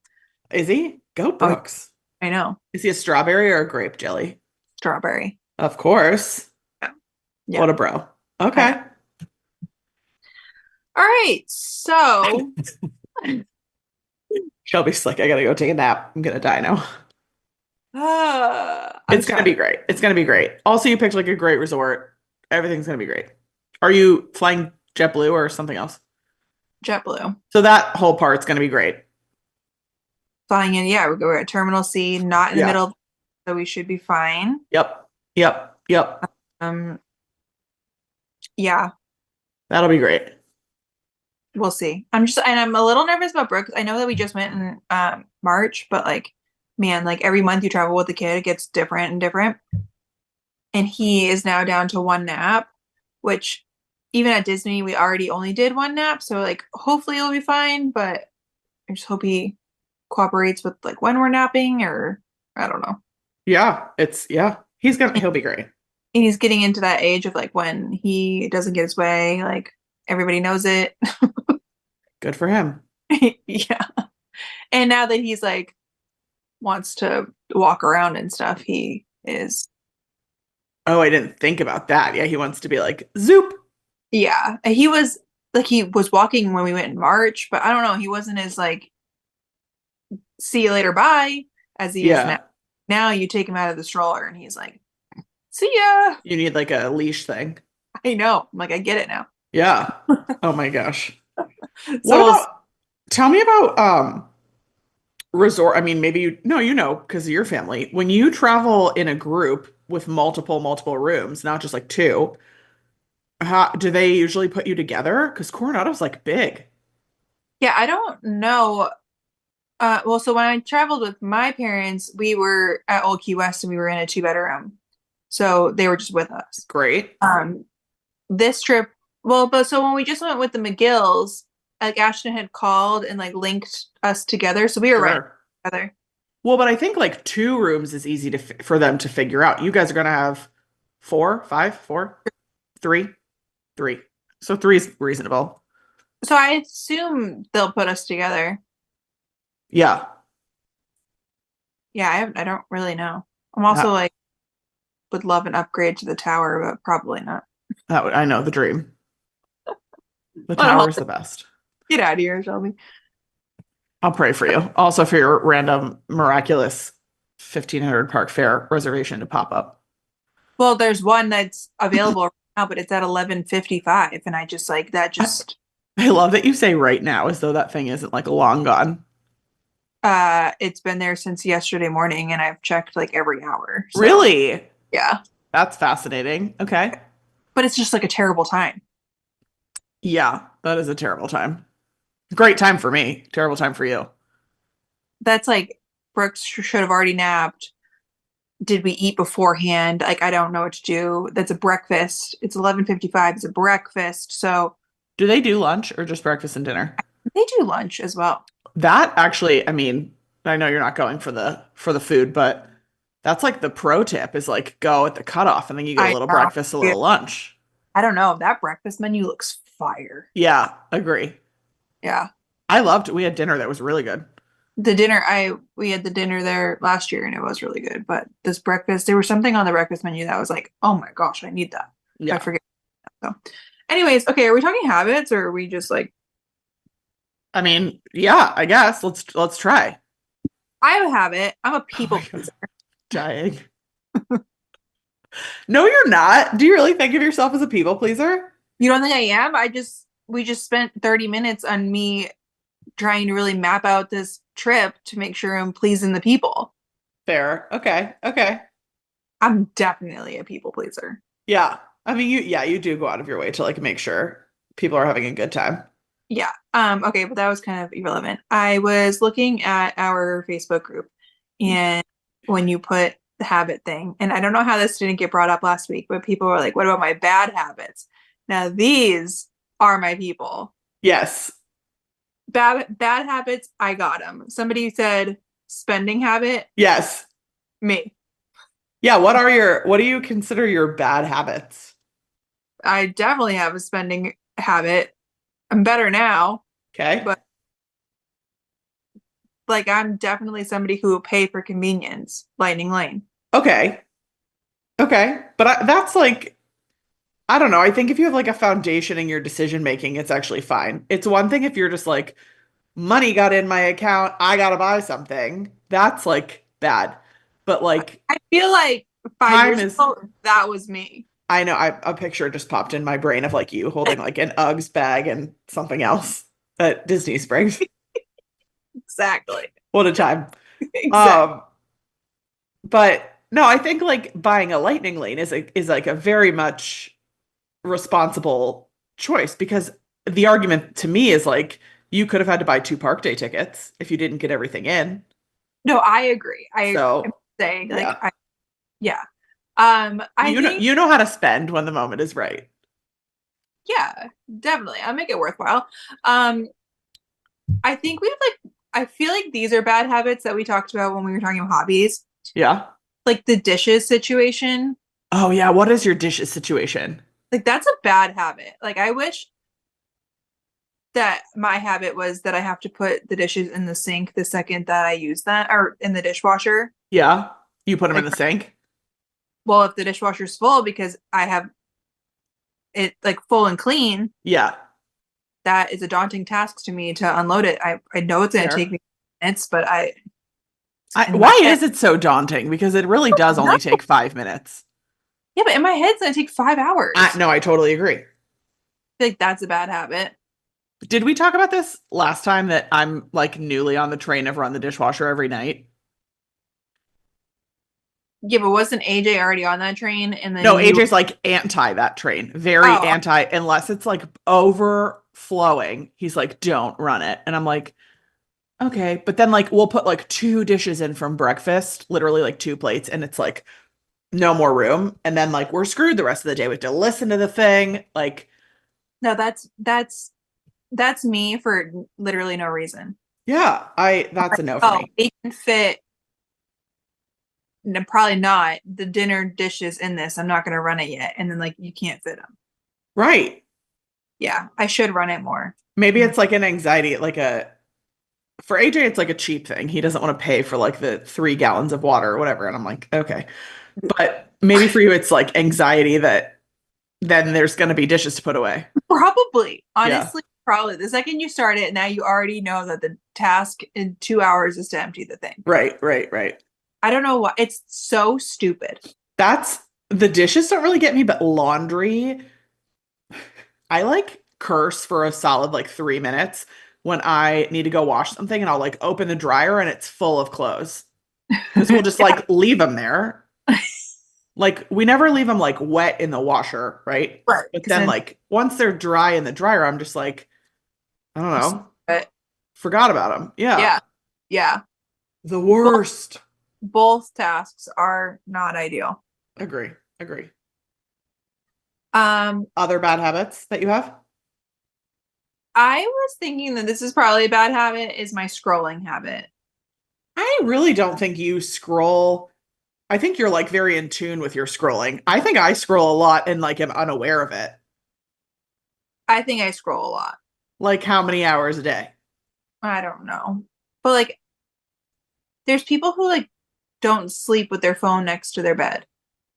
Is he? Go Oh, Brooks. I know. Is he a strawberry or a grape jelly? Strawberry. Of course. Yeah. What Yeah. a bro. I know. Okay. All right. So, Shelby's like, I gotta go take a nap. I'm gonna die now. I'm It's gonna be tired. great. It's gonna be great. Also, you picked like a great resort. Everything's gonna be great. Are you flying JetBlue or something else? JetBlue. So that whole part's gonna be great. Flying in. Yeah, we're at Terminal C, not in the Yeah. middle, so we should be fine. Yep. Yep. Yep. Um, yeah, That'll be great. we'll see. And I'm a little nervous about Brooks. I know that we just went in March, but like, man, like every month you travel with the kid, it gets different and different. And he is now down to one nap, which even at Disney we already only did one nap, so like hopefully it'll be fine, but I just hope he cooperates with like when we're napping or I don't know. Yeah. He'll be great. And he's getting into that age of like when he doesn't get his way, like everybody knows it. Good for him. Yeah. And now that he's like wants to walk around and stuff, he is Oh, I didn't think about that. Yeah, he wants to be like zoop. yeah. He was walking when we went in March, but I don't know, he wasn't as like see you later, bye, as he is now. Yeah. Now you take him out of the stroller and he's like, see ya. You need like a leash thing. I know. I'm like, I get it now. Yeah. Oh my gosh. What So about tell me about resort? I mean, maybe you no, because of your family. When you travel in a group with multiple rooms, not just like two, how do they usually put you together? Because Coronado's like big. yeah, I don't know. Well, so when I traveled with my parents, we were at Old Key West and we were in a two-bedroom. So they were just with us. Great. This trip, well, but so when we just went with the McGills, like Ashton had called and like linked us together. So we were right Sure. together. Well, but I think like two rooms is easy for them to figure out. You guys are gonna have four, five, four, three, three. So three is reasonable. So I assume they'll put us together. Yeah. Yeah, I don't really know. I'm also That, like would love an upgrade to the tower, but probably not. I know the dream. The What a tower is holiday. the best. Get out of here, Shelby. I'll pray for you. Also for your random miraculous 1500 park fare reservation to pop up. Well, there's one that's available right now, but it's at 11:55, and I just like that. Just I love that you say right now as though that thing isn't like long gone. it's been there since yesterday morning, and I've checked like every hour. So Really? yeah, That's fascinating. Okay. but it's just like a terrible time. Yeah, that is a terrible time. Great time for me. Terrible time for you. That's like Brooks should have already napped. Did we eat beforehand? Like I don't know what to do. That's a breakfast. It's 11:55. It's a breakfast, so Do they do lunch or just breakfast and dinner? they do lunch as well. That actually, I mean, I know you're not going for the food, but that's like the pro tip is like go at the cutoff and then you get a I little know. breakfast, a Yeah. little lunch. I don't know. That breakfast menu looks fire. Yeah, agree. Yeah. We had dinner that was really good. The dinner, we had the dinner there last year and it was really good. But this breakfast, there was something on the breakfast menu that was like, oh my gosh, I need that. I Yeah. forget. So, anyways, okay, are we talking habits or are we just like I mean, yeah, I guess. Let's try. I have a habit. I'm a Oh people my God. pleaser. Dying. No, you're not. Do you really think of yourself as a people pleaser? You don't think I am? We just spent 30 minutes on me trying to really map out this trip to make sure I'm pleasing the people. Fair. Okay. Okay. I'm definitely a people pleaser. Yeah. I mean, you do go out of your way to like make sure people are having a good time. Yeah. Okay, but that was kind of irrelevant. I was looking at our Facebook group and when you put the habit thing, and I don't know how this didn't get brought up last week, but people were like, what about my bad habits? Now these are my people. Yes. Bad habits, I got them. Somebody said spending habit, Yes. me. Yeah, what do you consider your bad habits? I definitely have a spending habit. I'm better now, Okay. but like I'm definitely somebody who will pay for convenience. Lightning lane. Okay. Okay. But that's like I don't know. I think if you have like a foundation in your decision making, it's actually fine. It's one thing if you're just like money got in my account, I gotta buy something. That's like bad. But like I feel like five time years is, ago, that was me. I know a picture just popped in my brain of like you holding like an Uggs bag and something else at Disney Springs. Exactly. What a time. Exactly. Um, but no, I think like buying a lightning lane is like a very much responsible choice because the argument to me is like you could have had to buy two park day tickets if you didn't get everything in. No, I agree. I'm So saying like yeah. yeah. I think You know how to spend when the moment is right. yeah, definitely. I'll make it worthwhile. Um, I think we have like I feel like these are bad habits that we talked about when we were talking about hobbies. Yeah. Like the dishes situation. Oh yeah, what is your dishes situation? Like that's a bad habit. Like I wish that my habit was that I have to put the dishes in the sink the second that I use them or in the dishwasher. Yeah. You put them in Like the sink? well, if the dishwasher's full because I have it like full and clean, Yeah. that is a daunting task to me to unload it. I know it's going to take Fair. me minutes, but I in my Why head, is it so daunting? Because it really does no. only take 5 minutes. Yeah, but in my head it's going to take 5 hours. No, I totally agree. I feel like that's a bad habit. Did we talk about this last time that I'm like newly on the train of run the dishwasher every night? Yeah, but wasn't AJ already on that train? And No, then you, AJ's like anti that train. Very oh, anti, unless it's like overflowing. He's like, don't run it. And I'm like, okay. But then like we'll put like two dishes in from breakfast, literally like two plates, and it's like no more room. And then like we're screwed the rest of the day. We have to listen to the thing. Like, no, that's me for literally no reason. yeah, I that's a no for Oh, me. it can fit. No, probably not the dinner dishes in this. I'm not going to run it yet. And then like you can't fit them. Right. Yeah, I should run it more. Maybe Mm. it's like an anxiety, like a for AJ, it's like a cheap thing. He doesn't want to pay for like the 3 gallons of water or whatever. And I'm like, okay. But maybe for you, it's like anxiety that then there's going to be dishes to put away. Probably, Yeah. honestly, probably. The second you start it, now you already know that the task in 2 hours is to empty the thing. Right, right, right. I don't know why. It's so stupid. That's the dishes don't really get me, but laundry, I like curse for a solid like 3 minutes when I need to go wash something and I'll like open the dryer and it's full of clothes because we'll just Yeah, like leave them there. Like we never leave them like wet in the washer, right? right. But Because then then, like once they're dry in the dryer, I'm just like, I don't know, but forgot about them. Yeah. yeah, yeah. The Both, worst. both tasks are not ideal. Agree. Agree. Um, Other bad habits that you have? I was thinking that this is probably a bad habit, is my scrolling habit. I really don't think you scroll. I think you're like very in tune with your scrolling. I think I scroll a lot and like am unaware of it. I think I scroll a lot. Like how many hours a day? I don't know. But like there's people who like don't sleep with their phone next to their bed.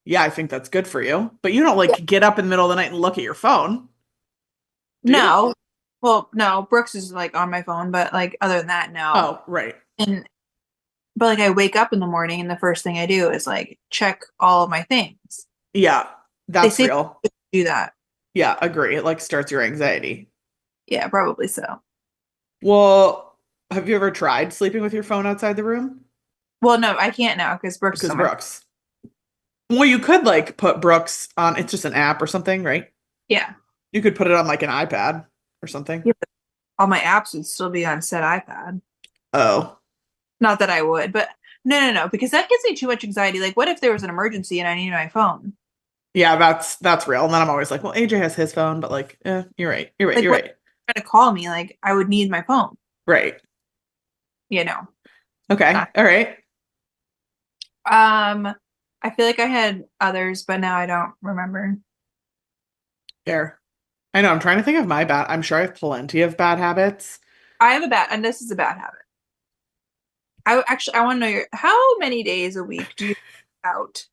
Yeah, I think that's good for you. But you don't Yeah. like get up in the middle of the night and look at your phone, do you? No. Well, no, Brooks is like on my phone, but like other than that, no. Oh, right. And but like I wake up in the morning and the first thing I do is like check all of my things. Yeah, They that's say real. to do that. Yeah, agree. It like starts your anxiety. Yeah, probably so. Well, have you ever tried sleeping with your phone outside the room? Well, no, I can't now because Brooks is Because on my Brooks. Well, you could like put Brooks on, it's just an app or something, right? yeah. You could put it on like an iPad or something. Yeah, but all my apps would still be on said iPad. Oh, Not that I would, but no, because that gives me too much anxiety. Like, what if there was an emergency and I needed my phone? yeah, that's real. And then I'm always like, well, AJ has his phone, but like, you're right. You're right. Like, You're what right. if you try to call me? Like, I would need my phone. Right. You know. Okay. Uh, All right. Um, I feel like I had others, but now I don't remember. Fair. I know. I'm trying to think of my bad. I'm sure I have plenty of bad habits. I have a bad, and this is a bad habit. I want to know how many days a week do you eat out?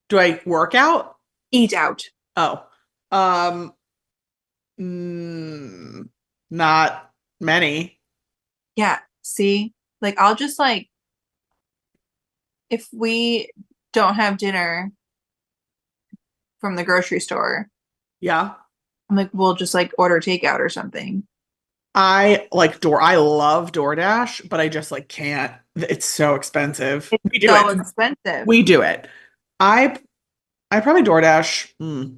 Do I work out? Eat out. Oh, um, mm, not many. Yeah. See, like I'll just like if we don't have dinner from the grocery store, Yeah. I'm like, we'll just like order takeout or something. I love DoorDash, but I just like can't. It's so expensive. It's We do so it. expensive. We do it. I I probably DoorDash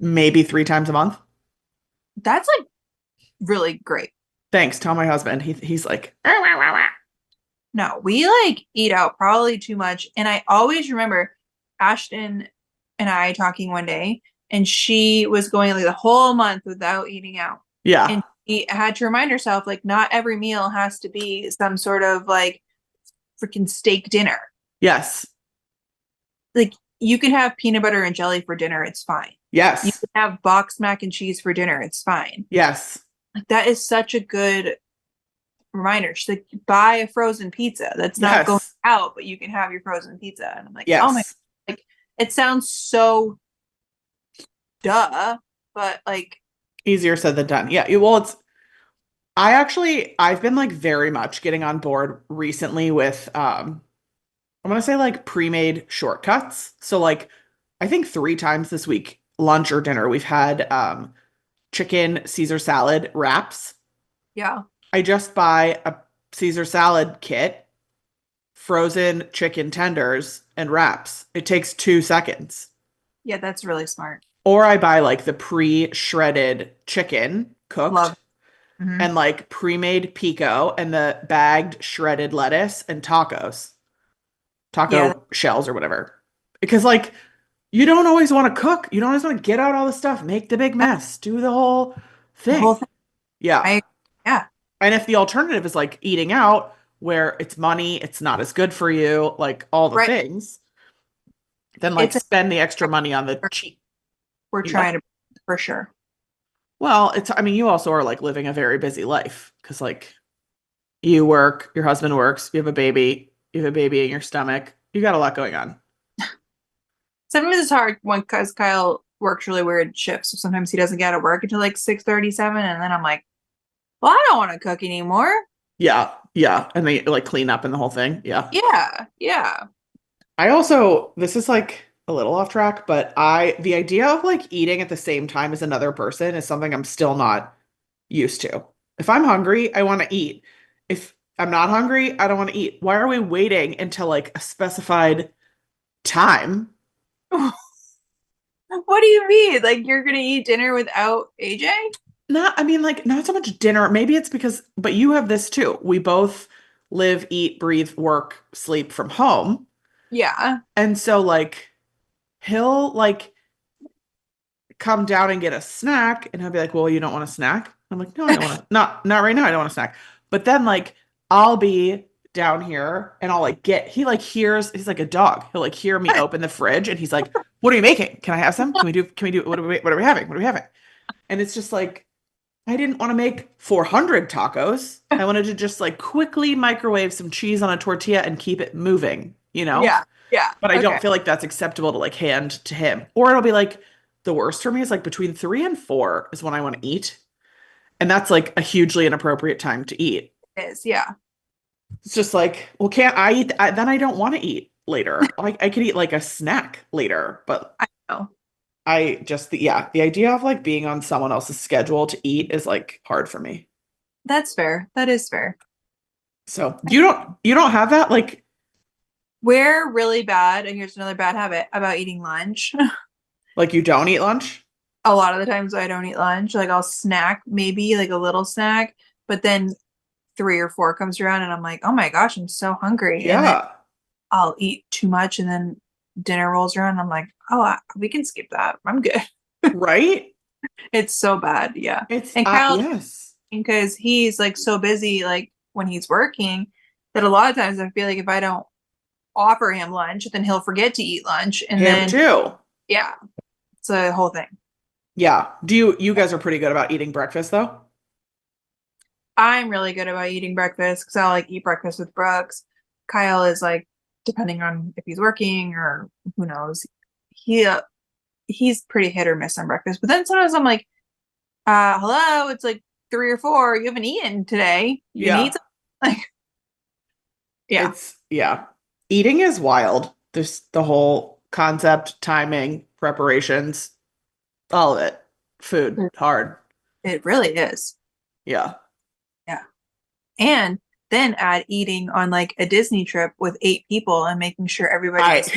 maybe 3 times a month. That's like really great. Thanks. Tell my husband. He's like, "Ah, wah, wah, wah." No, we like eat out probably too much. And I always remember Ashton and I talking one day, and she was going like the whole month without eating out. Yeah. And she had to remind herself, like, not every meal has to be some sort of like freaking steak dinner. Yes. Like, you can have peanut butter and jelly for dinner, it's fine. You Yes. can have boxed mac and cheese for dinner, it's fine. Yes. Like, that is such a good reminder. She's like, buy a frozen pizza. That's not going Yes. out, but you can have your frozen pizza. And I'm like, oh my, Yes. like, it sounds so duh, but like, Easier said than done. Yeah. Well, I've been like very much getting on board recently with I'm gonna say like pre-made shortcuts. So like I think 3 times this week, lunch or dinner, we've had chicken Caesar salad wraps. yeah, I just buy a Caesar salad kit, frozen chicken tenders, and wraps. It takes 2 seconds. yeah, that's really smart. Or I buy like the pre-shredded chicken Love cooked it. Hmm. and like pre-made pico and the bagged shredded lettuce and Yeah, taco shells or whatever. Because like you don't always want to cook. You don't always want to get out all the stuff, make the big that's mess, do the whole the whole thing. thing. Yeah. I, yeah, And if the alternative is like eating out, where it's money, it's not as good for you, like all the right. things, then like It's a, spend the extra money on the cheap. we're What? trying to, for sure. Well, I mean, you also are like living a very busy life because like you work, your husband works, you have a baby in your stomach. You got a lot going on. Sometimes it's hard when because Kyle works really weird shifts. So sometimes he doesn't get out of work until like 6:37, and then I'm like, well, I don't want to cook anymore. Yeah, yeah. And they like clean up and the whole thing. Yeah. Yeah, yeah. I also, this is like a little off track, but the idea of like eating at the same time as another person is something I'm still not used to. If I'm hungry, I want to eat. If I'm not hungry, I don't want to eat. Why are we waiting until like a specified time? What do you mean? Like you're gonna eat dinner without AJ? I mean, like, not so much dinner. Maybe it's because, but you have this too. We both live, eat, breathe, work, sleep from home. Yeah. And so, like, he'll like come down and get a snack, and he'll be like, "Well, you don't want a snack?" I'm like, "No, I don't want to. Not right now. I don't want a snack." But then, like, I'll be down here and I'll like he like hears, he's like a dog. He'll like hear me open the fridge and he's like, "What are you making? Can I have some? Can we do what are we having? What are we having?" And it's just like I didn't want to make 400 tacos. I wanted to just like quickly microwave some cheese on a tortilla and keep it moving, you know? Yeah. Yeah. But I Okay. don't feel like that's acceptable to like hand to him. Or it'll be like the worst for me is like between 3 and 4 is when I want to eat. And that's like a hugely inappropriate time to eat. It is. Yeah. It's just like, well, can't I eat? Then I don't want to eat later. I could eat like a snack later, but I know. I just, the idea of like being on someone else's schedule to eat is like hard for me. That's fair. That is fair. So you don't have that? Like, We're really bad, and here's another bad habit about eating lunch. like you don't eat lunch? A lot of the times I don't eat lunch. Like I'll snack, maybe like a little snack, but then 3 or 4 comes around and I'm like, oh my gosh, I'm so hungry. And then Yeah. I'll eat too much and then dinner rolls around and I'm like, oh, we can skip that. I'm good. Right? It's so bad. Yeah. It's And Kyle, yes. because he's like so busy, like when he's working, that a lot of times I feel like if I don't offer him lunch, then he'll forget to eat lunch. And Him then, too. yeah, it's a whole thing. Yeah. Do you guys are pretty good about eating breakfast though? I'm really good about eating breakfast because I like eat breakfast with Brooks. Kyle is like, depending on if he's working or who knows, he he's pretty hit or miss on breakfast. But then sometimes I'm like, hello, it's like 3 or 4. You haven't eaten today. You need Yeah. some like, yeah, Yeah. Eating is wild. There's the whole concept, timing, preparations, all of it. Food, it hard. it really is. Yeah. Yeah. And then add eating on like a Disney trip with 8 people and making sure everybody I is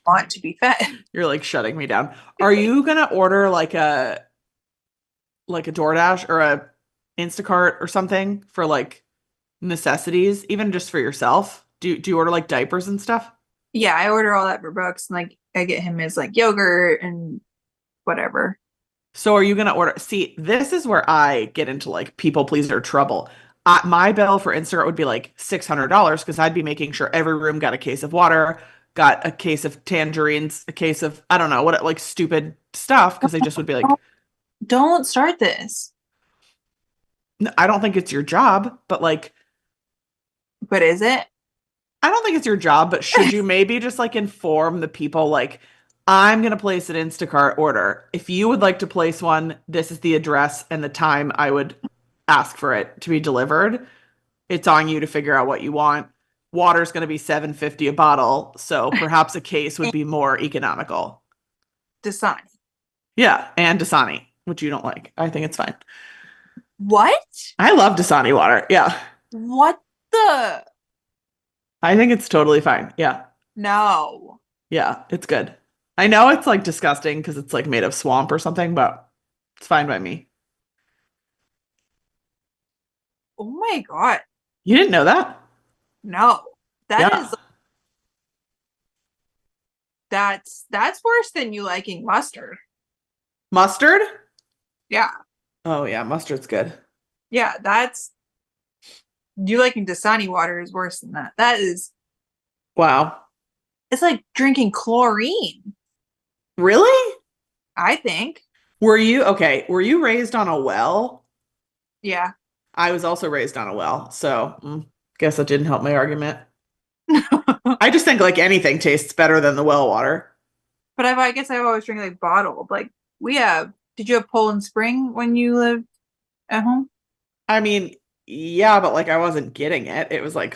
want to be fed. You're like shutting me down. Are you gonna order like a DoorDash or a Instacart or something for like necessities, even just for yourself? Do you order like diapers and stuff? Yeah, I order all that for Brooks and like I get him his like yogurt and whatever. So are you gonna order? See, this is where I get into like people pleaser trouble. My bill for Instacart would be like $600 because I'd be making sure every room got a case of water, got a case of tangerines, a case of I don't know what like stupid stuff because they just would be like, Don't start this. I don't think it's your job, but like But is it? I don't think it's your job, but should you maybe just like inform the people like I'm gonna place an Instacart order. If you would like to place one, this is the address and the time I would ask for it to be delivered. It's on you to figure out what you want. Water's gonna be 7.50 a bottle, so perhaps a case would be more economical. Dasani. Yeah, and Dasani, which you don't like. I think it's fine. What? I love Dasani water. Yeah. What the? I think it's totally fine. Yeah. No. Yeah, it's good. I know it's like disgusting because it's like made of swamp or something, but it's fine by me. Oh my God. You didn't know that? No. That Yeah. is that's worse than you liking mustard. Mustard? Yeah. Oh yeah, mustard's good. Yeah, that's you liking Dasani water is worse than that. That is Wow. it's like drinking chlorine, Really? I think. Were you okay? Were you raised on a well? Yeah. I was also raised on a well, so guess that didn't help my argument. I just think like anything tastes better than the well water. But I guess I've always drank like bottled. Like we have. Did you have Poland Spring when you lived at home? I mean, yeah, but like I wasn't getting it. It was like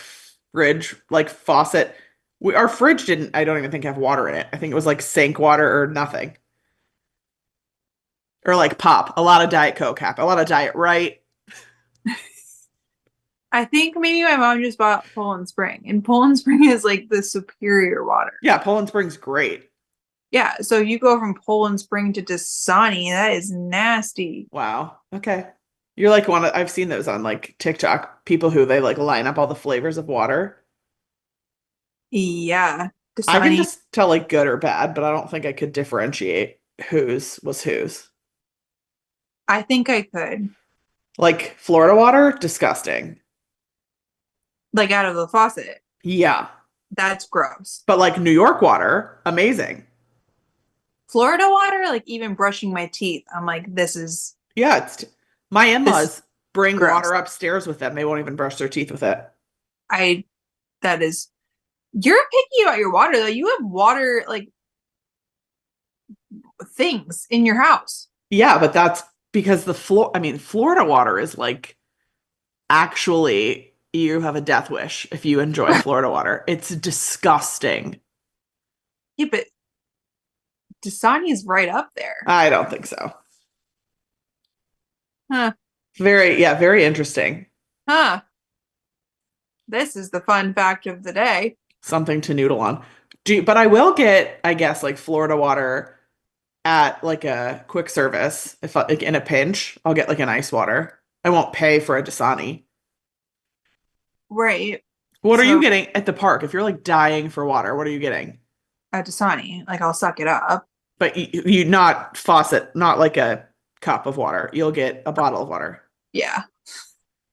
fridge, like faucet. Our fridge didn't, I don't even think have water in it. I think it was like sink water or nothing. Or like pop. A lot of Diet Coke hap, a lot of Diet Right. I think maybe my mom just bought Poland Spring, and Poland Spring is like the superior water. Yeah, Poland Spring's great. Yeah, so you go from Poland Spring to Dasani, that is nasty. Wow. Okay. You're like one of, I've seen those on like TikTok, people who they like line up all the flavors of water. Yeah, I can Dasani. just tell like good or bad, but I don't think I could differentiate whose was whose. I think I could. Like Florida water, disgusting. like out of the faucet. Yeah. That's gross. But like New York water, amazing. Florida water, like even brushing my teeth, I'm like, Yeah, my this is in-laws bring gross. water upstairs with them. They won't even brush their teeth with it. I that is you're picky about your water though. You have water like things in your house. Yeah, but that's because I mean, Florida water is like actually you have a death wish if you enjoy Florida water. It's disgusting. Yeah, but Dasani's right up there. I don't think so. Huh. Yeah, very interesting. Huh. This is the fun fact of the day. Something to noodle on. But I will get, I guess, like Florida water at like a quick service. If like in a pinch, I'll get like an ice water. I won't pay for a Dasani. Right. What are you So getting at the park? If you're like dying for water, what are you getting? a Dasani, like I'll suck it up. But you not faucet, not like a cup of water. You'll get a bottle of water. Yeah.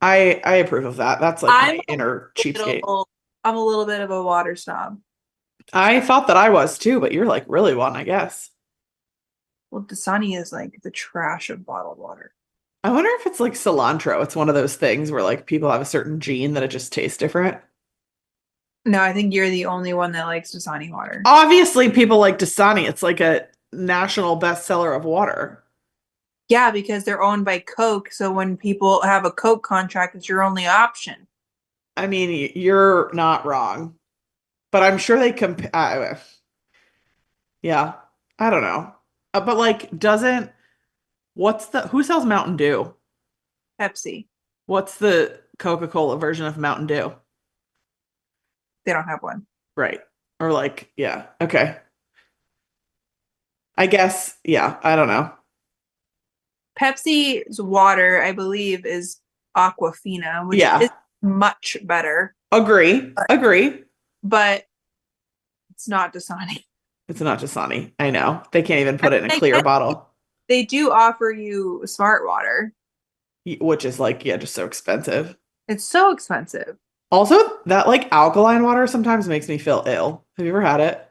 I approve of that. That's like I'm my inner a cheapskate. I'm a little bit of a water snob. I thought that I was too, but you're like really one, I guess. Well, Dasani is like the trash of bottled water. I wonder if it's like cilantro. It's one of those things where like people have a certain gene that it just tastes different. No, I think you're the only one that likes Dasani water. Obviously, people like Dasani. It's like a national bestseller of water. Yeah, because they're owned by Coke. So when people have a Coke contract, it's your only option. I mean, you're not wrong, but I'm sure they yeah, I don't know. But like, who sells Mountain Dew? Pepsi, What's the Coca-Cola version of Mountain Dew? they don't have one. Right. Or like, yeah, okay. I guess, yeah, I don't know. Pepsi's water, I believe, is Aquafina, which is Yeah, much better, agree, but, agree. but it's not Dasani. It's not Dasani. I know. They can't even I put it in a mean, I clear guess bottle, they do offer you smart water. which is like, yeah, just so expensive. It's so expensive. Also, that like alkaline water sometimes makes me feel ill. Have you ever had it?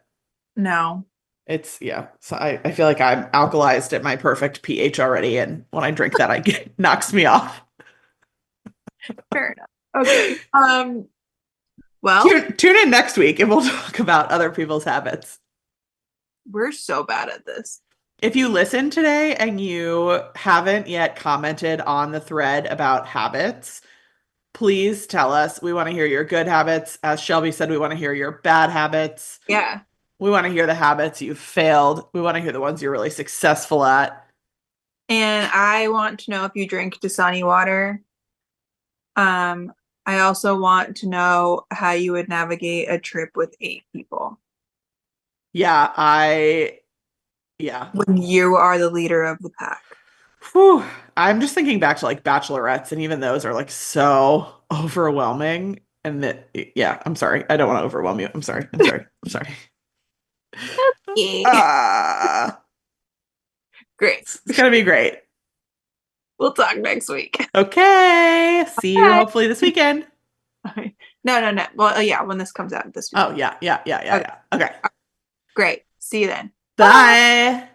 No, It's, yeah. So I feel like I'm alkalized at my perfect pH already. And when I drink that, I get knocks me off. fair enough. Okay. Well, Tune in next week and we'll talk about other people's habits. we're so bad at this. If you listen today and you haven't yet commented on the thread about habits, please tell us. We want to hear your good habits. As Shelby said, we want to hear your bad habits. Yeah. We want to hear the habits you've failed. We want to hear the ones you're really successful at. And I want to know if you drink Dasani water. Um, I also want to know how you would navigate a trip with 8 people Yeah, yeah. when you are the leader of the pack. Whew. I'm just thinking back to like bachelorettes, and even those are like so overwhelming. And that, yeah, I'm sorry. I don't want to overwhelm you. I'm sorry. I'm sorry. I'm sorry. Yeah. Ah, Great. it's gonna be great. We'll talk next week. Okay. See you Okay. hopefully this weekend. No, no, no. Well, yeah, when this comes out this week. Oh, yeah, yeah, yeah, yeah, Okay. yeah. Okay. Great. See you then. Bye. Bye.